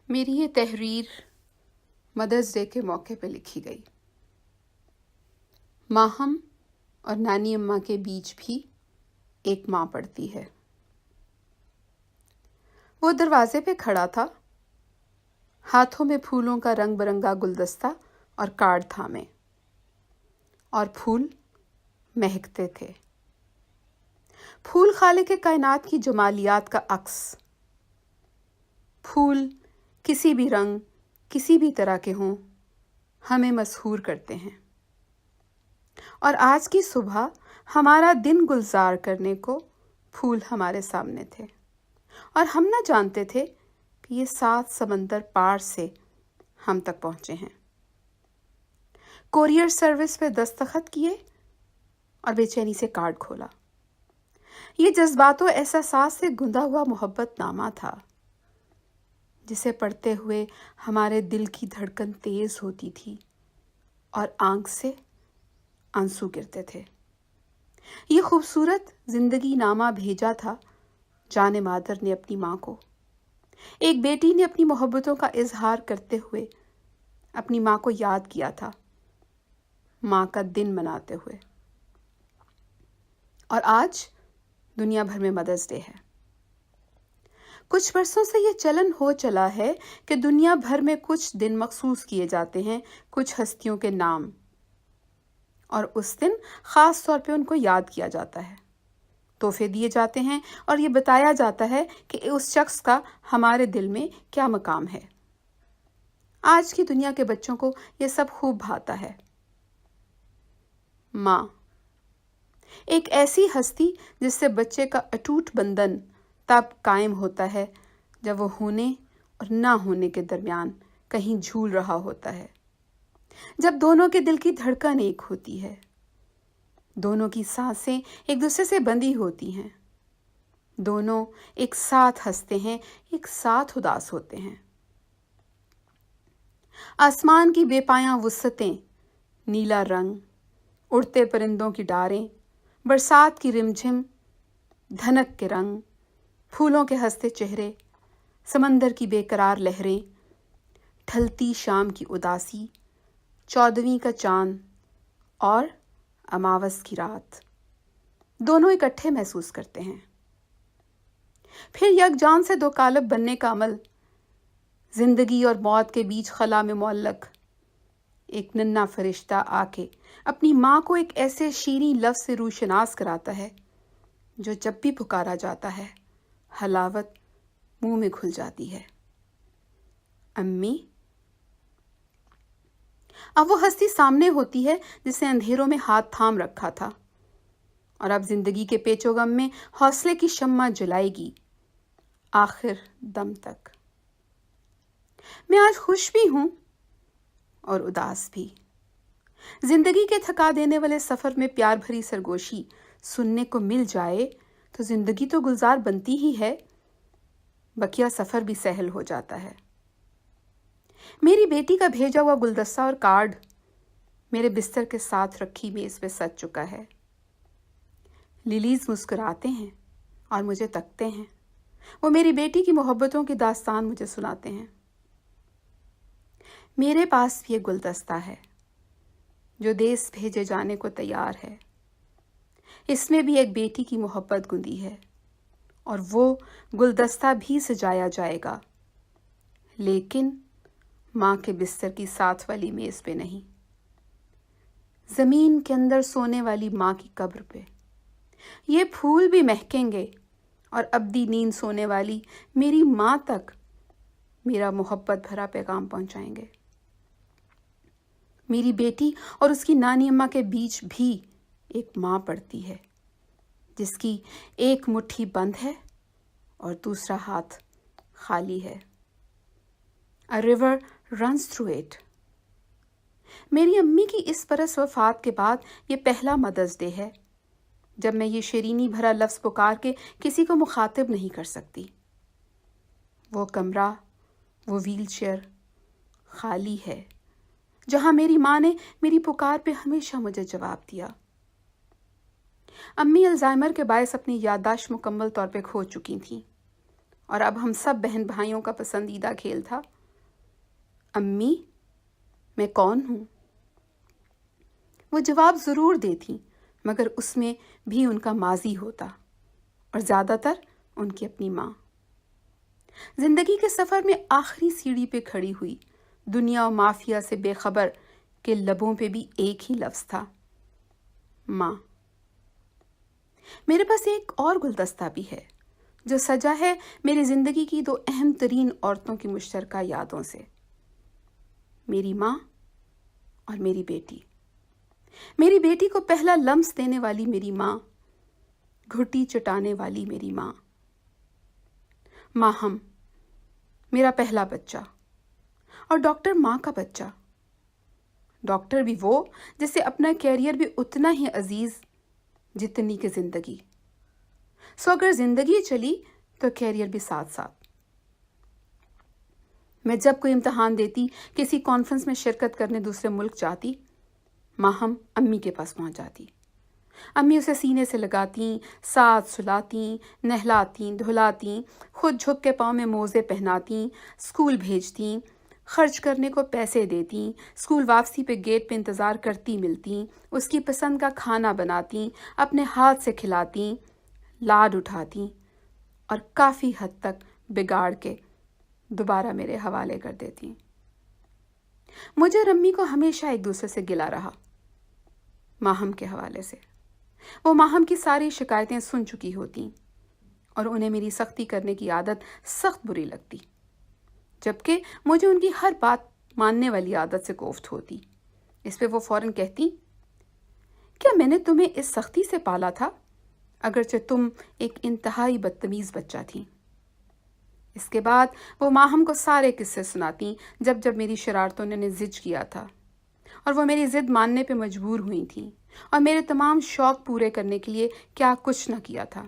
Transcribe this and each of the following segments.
میری یہ تحریر مدرس ڈے کے موقع پہ لکھی گئی۔ ماہم اور نانی اماں کے بیچ بھی ایک ماں پڑتی ہے۔ وہ دروازے پہ کھڑا تھا، ہاتھوں میں پھولوں کا رنگ برنگا گلدستہ اور کارڈ تھامے، اور پھول مہکتے تھے۔ پھول خالق کائنات کی جمالیات کا عکس۔ پھول کسی بھی رنگ، کسی بھی طرح کے ہوں، ہمیں مسحور کرتے ہیں۔ اور آج کی صبح ہمارا دن گلزار کرنے کو پھول ہمارے سامنے تھے، اور ہم نہ جانتے تھے کہ یہ 7 سمندر پار سے ہم تک پہنچے ہیں۔ کوریئر سروس پہ دستخط کیے اور بے چینی سے کارڈ کھولا۔ یہ جذبات و احساسات سے گندا ہوا محبت نامہ تھا، جسے پڑھتے ہوئے ہمارے دل کی دھڑکن تیز ہوتی تھی اور آنکھ سے آنسو گرتے تھے۔ یہ خوبصورت زندگی نامہ بھیجا تھا جان مادر نے اپنی ماں کو۔ ایک بیٹی نے اپنی محبتوں کا اظہار کرتے ہوئے اپنی ماں کو یاد کیا تھا، ماں کا دن مناتے ہوئے۔ اور آج دنیا بھر میں مدرس ڈے ہے۔ کچھ برسوں سے یہ چلن ہو چلا ہے کہ دنیا بھر میں کچھ دن مخصوص کیے جاتے ہیں کچھ ہستیوں کے نام، اور اس دن خاص طور پہ ان کو یاد کیا جاتا ہے، تحفے دیے جاتے ہیں، اور یہ بتایا جاتا ہے کہ اس شخص کا ہمارے دل میں کیا مقام ہے۔ آج کی دنیا کے بچوں کو یہ سب خوب بھاتا ہے۔ ماں، ایک ایسی ہستی جس سے بچے کا اٹوٹ بندھن تب قائم ہوتا ہے جب وہ ہونے اور نہ ہونے کے درمیان کہیں جھول رہا ہوتا ہے، جب دونوں کے دل کی دھڑکن ایک ہوتی ہے، دونوں کی سانسیں ایک دوسرے سے بندھی ہوتی ہیں، دونوں ایک ساتھ ہنستے ہیں، ایک ساتھ اداس ہوتے ہیں۔ آسمان کی بے پایاں وسعتیں، نیلا رنگ، اڑتے پرندوں کی ڈاریں، برسات کی رمجھم، دھنک کے رنگ، پھولوں کے ہنستے چہرے، سمندر کی بے قرار لہریں، ڈھلتی شام کی اداسی، 14ویں کا چاند اور اماوس کی رات، دونوں اکٹھے محسوس کرتے ہیں۔ پھر یکجان سے دو قالب بننے کا عمل، زندگی اور موت کے بیچ خلا میں معلق ایک ننھا فرشتہ آ کے اپنی ماں کو ایک ایسے شیریں لفظ سے روشناس کراتا ہے جو جب بھی پکارا جاتا ہے حلاوت منہ میں گھل جاتی ہے۔ امی۔ اب وہ ہستی سامنے ہوتی ہے جسے اندھیروں میں ہاتھ تھام رکھا تھا، اور اب زندگی کے پیچ و غم میں حوصلے کی شمع جلائے گی آخر دم تک۔ میں آج خوش بھی ہوں اور اداس بھی۔ زندگی کے تھکا دینے والے سفر میں پیار بھری سرگوشی سننے کو مل جائے تو زندگی تو گلزار بنتی ہی ہے، بقیہ سفر بھی سہل ہو جاتا ہے۔ میری بیٹی کا بھیجا ہوا گلدستہ اور کارڈ میرے بستر کے ساتھ رکھی میز پہ سج چکا ہے۔ لیلیز مسکراتے ہیں اور مجھے تکتے ہیں، وہ میری بیٹی کی محبتوں کی داستان مجھے سناتے ہیں۔ میرے پاس بھی ایک گلدستہ ہے جو دیس بھیجے جانے کو تیار ہے۔ اس میں بھی ایک بیٹی کی محبت گندی ہے، اور وہ گلدستہ بھی سجایا جائے گا، لیکن ماں کے بستر کی ساتھ والی میز پہ نہیں، زمین کے اندر سونے والی ماں کی قبر پہ۔ یہ پھول بھی مہکیں گے اور ابدی نیند سونے والی میری ماں تک میرا محبت بھرا پیغام پہنچائیں گے۔ میری بیٹی اور اس کی نانی اماں کے بیچ بھی ایک ماں پڑتی ہے، جس کی ایک مٹھی بند ہے اور دوسرا ہاتھ خالی ہے۔ A river runs through it۔ میری امی کی اس برس وفات کے بعد یہ پہلا مدرس ڈے ہے جب میں یہ شیرینی بھرا لفظ پکار کے کسی کو مخاطب نہیں کر سکتی۔ وہ کمرہ، وہ ویل چیئر خالی ہے جہاں میری ماں نے میری پکار پہ ہمیشہ مجھے جواب دیا۔ امی الزائمر کے باعث اپنی یادداشت مکمل طور پہ کھو چکی تھیں، اور اب ہم سب بہن بھائیوں کا پسندیدہ کھیل تھا، امی میں کون ہوں؟ وہ جواب ضرور دیتی، مگر اس میں بھی ان کا ماضی ہوتا، اور زیادہ تر ان کی اپنی ماں۔ زندگی کے سفر میں آخری سیڑھی پہ کھڑی ہوئی، دنیا و مافیا سے بے خبر کے لبوں پہ بھی ایک ہی لفظ تھا، ماں۔ میرے پاس ایک اور گلدستہ بھی ہے جو سجا ہے میری زندگی کی دو اہم ترین عورتوں کی مشترکہ یادوں سے، میری ماں اور میری بیٹی۔ میری بیٹی کو پہلا لمس دینے والی میری ماں، گھٹی چٹانے والی میری ماں۔ ماہم، میرا پہلا بچہ، اور ڈاکٹر ماں کا بچہ۔ ڈاکٹر بھی وہ جسے اپنا کیریئر بھی اتنا ہی عزیز جتنی کہ زندگی۔ سو اگر زندگی چلی تو کیریئر بھی ساتھ ساتھ۔ میں جب کوئی امتحان دیتی، کسی کانفرنس میں شرکت کرنے دوسرے ملک جاتی، ماہم امی کے پاس پہنچ جاتی۔ امی اسے سینے سے لگاتیں، ساتھ سلاتیں، نہلاتیں، دھلاتیں، خود جھک کے پاؤں میں موزے پہناتیں، اسکول بھیجتیں، خرچ کرنے کو پیسے دیتیں، اسکول واپسی پہ گیٹ پہ انتظار کرتی ملتیں، اس کی پسند کا کھانا بناتیں، اپنے ہاتھ سے کھلاتیں، لاڈ اٹھاتیں، اور کافی حد تک بگاڑ کے دوبارہ میرے حوالے کر دیتیں۔ مجھے اور امی کو ہمیشہ ایک دوسرے سے گلا رہا، ماہم کے حوالے سے۔ وہ ماہم کی ساری شکایتیں سن چکی ہوتی اور انہیں میری سختی کرنے کی عادت سخت بری لگتی، جبکہ مجھے ان کی ہر بات ماننے والی عادت سے کوفت ہوتی۔ اس پہ وہ فوراً کہتی، کیا میں نے تمہیں اس سختی سے پالا تھا؟ اگرچہ تم ایک انتہائی بدتمیز بچہ تھی۔ اس کے بعد وہ ماہم کو سارے قصے سناتی جب جب میری شرارتوں نے انہیں زج کیا تھا، اور وہ میری ضد ماننے پہ مجبور ہوئی تھیں، اور میرے تمام شوق پورے کرنے کے لیے کیا کچھ نہ کیا تھا۔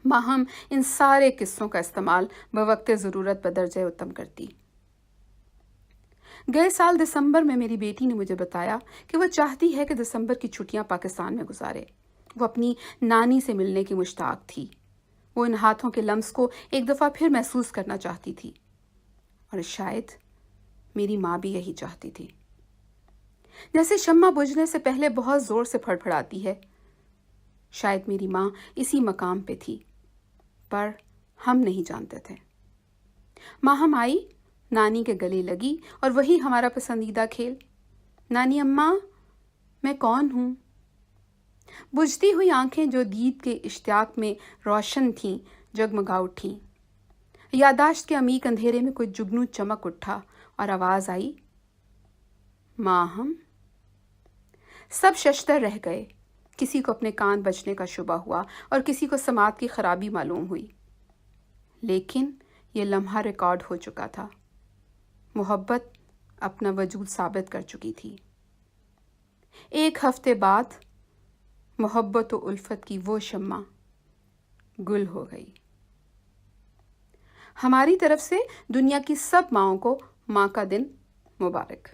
ماہم ان سارے قصوں کا استعمال بوقت ضرورت بدرجہ اتم کرتی۔ گئے سال دسمبر میں میری بیٹی نے مجھے بتایا کہ وہ چاہتی ہے کہ دسمبر کی چھٹیاں پاکستان میں گزارے۔ وہ اپنی نانی سے ملنے کی مشتاق تھی۔ وہ ان ہاتھوں کے لمس کو ایک دفعہ پھر محسوس کرنا چاہتی تھی، اور شاید میری ماں بھی یہی چاہتی تھی۔ جیسے شمع بجھنے سے پہلے بہت زور سے پھڑپھڑاتی ہے، شاید میری ماں اسی مقام پہ تھی، پر ہم نہیں جانتے تھے۔ ماہم آئی، نانی کے گلے لگی، اور وہی ہمارا پسندیدہ کھیل، نانی اماں میں کون ہوں؟ بجھتی ہوئی آنکھیں جو دید کے اشتیاق میں روشن تھیں جگمگا اٹھیں۔ یادداشت کے عمیق اندھیرے میں کوئی جگنو چمک اٹھا اور آواز آئی، ماہم۔ سب ششدر رہ گئے، کسی کو اپنے کان بجنے کا شبہ ہوا اور کسی کو سماعت کی خرابی معلوم ہوئی، لیکن یہ لمحہ ریکارڈ ہو چکا تھا۔ محبت اپنا وجود ثابت کر چکی تھی۔ ایک ہفتے بعد محبت و الفت کی وہ شمع گل ہو گئی۔ ہماری طرف سے دنیا کی سب ماؤں کو ماں کا دن مبارک۔